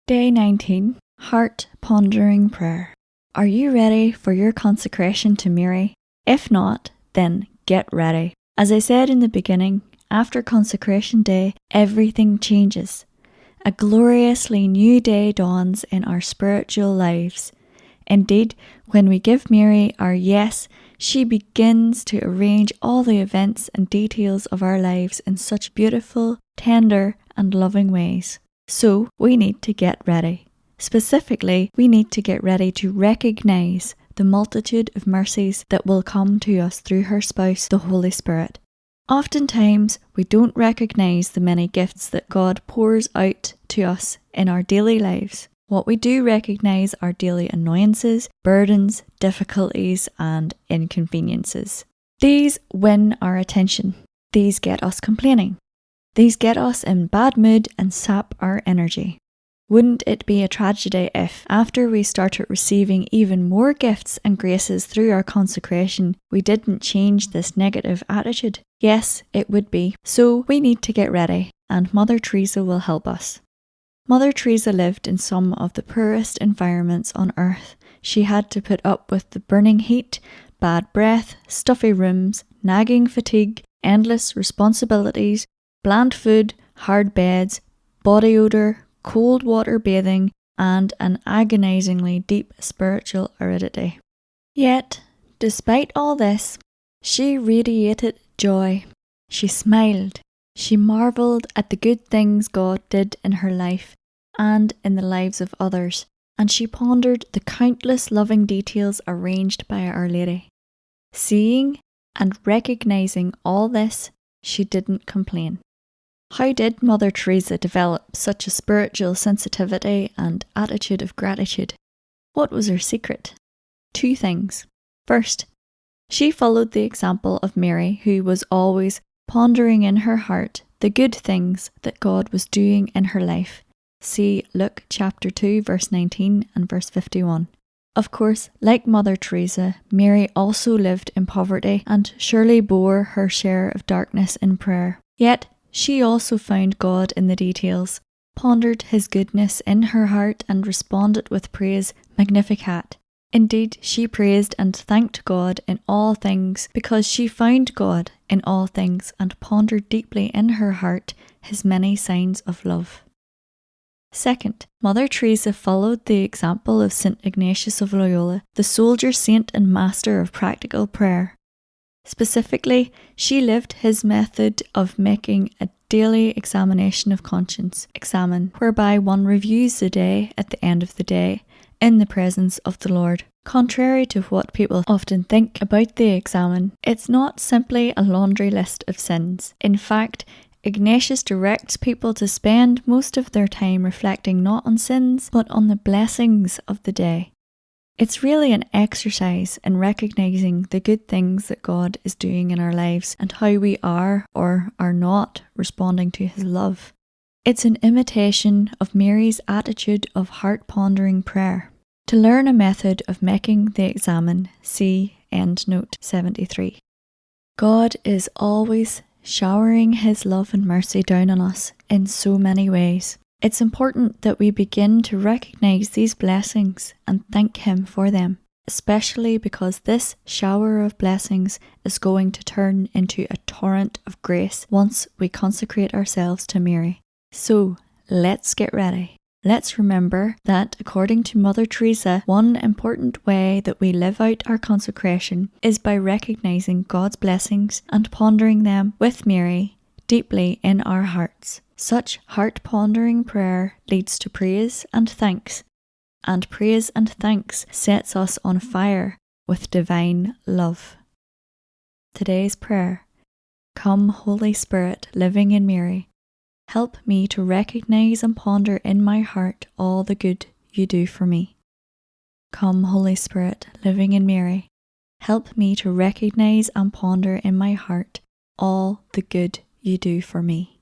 Day 19, Heart Pondering Prayer. Are you ready for your consecration to Mary? If not, then get ready. As I said in the beginning, after consecration day, everything changes. A gloriously new day dawns in our spiritual lives. Indeed, when we give Mary our yes, she begins to arrange all the events and details of our lives in such beautiful, tender, and loving ways. So, we need to get ready. Specifically, we need to get ready to recognize the multitude of mercies that will come to us through her spouse, the Holy Spirit. Oftentimes, we don't recognize the many gifts that God pours out to us in our daily lives. What we do recognize are daily annoyances, burdens, difficulties, and inconveniences. These win our attention. These get us complaining. These get us in bad mood and sap our energy. Wouldn't it be a tragedy if, after we started receiving even more gifts and graces through our consecration, we didn't change this negative attitude? Yes, it would be. So we need to get ready, and Mother Teresa will help us. Mother Teresa lived in some of the poorest environments on earth. She had to put up with the burning heat, bad breath, stuffy rooms, nagging fatigue, endless responsibilities, bland food, hard beds, body odour, cold water bathing, and an agonizingly deep spiritual aridity. Yet, despite all this, she radiated joy. She smiled. She marvelled at the good things God did in her life and in the lives of others, and she pondered the countless loving details arranged by Our Lady. Seeing and recognising all this, she didn't complain. How did Mother Teresa develop such a spiritual sensitivity and attitude of gratitude? What was her secret? 2 things. First, she followed the example of Mary, who was always pondering in her heart the good things that God was doing in her life. See Luke chapter 2 verse 19 and verse 51. Of course, like Mother Teresa, Mary also lived in poverty and surely bore her share of darkness in prayer. Yet, she also found God in the details, pondered His goodness in her heart and responded with praise Magnificat. Indeed, she praised and thanked God in all things because she found God in all things and pondered deeply in her heart His many signs of love. Second, Mother Teresa followed the example of St. Ignatius of Loyola, the soldier saint and master of practical prayer. Specifically, she lived his method of making a daily examination of conscience, whereby one reviews the day at the end of the day in the presence of the Lord. Contrary to what people often think about the examen, it's not simply a laundry list of sins. In fact, Ignatius directs people to spend most of their time reflecting not on sins, but on the blessings of the day. It's really an exercise in recognizing the good things that God is doing in our lives and how we are or are not responding to His love. It's an imitation of Mary's attitude of heart-pondering prayer. To learn a method of making the examen, see endnote 73. God is always showering His love and mercy down on us in so many ways. It's important that we begin to recognize these blessings and thank Him for them, especially because this shower of blessings is going to turn into a torrent of grace once we consecrate ourselves to Mary. So, let's get ready. Let's remember that, according to Mother Teresa, one important way that we live out our consecration is by recognizing God's blessings and pondering them with Mary deeply in our hearts. Such heart-pondering prayer leads to praise and thanks, and praise and thanks sets us on fire with divine love. Today's prayer. Come, Holy Spirit, living in Mary, help me to recognize and ponder in my heart all the good you do for me. Come, Holy Spirit, living in Mary, help me to recognize and ponder in my heart all the good you do for me.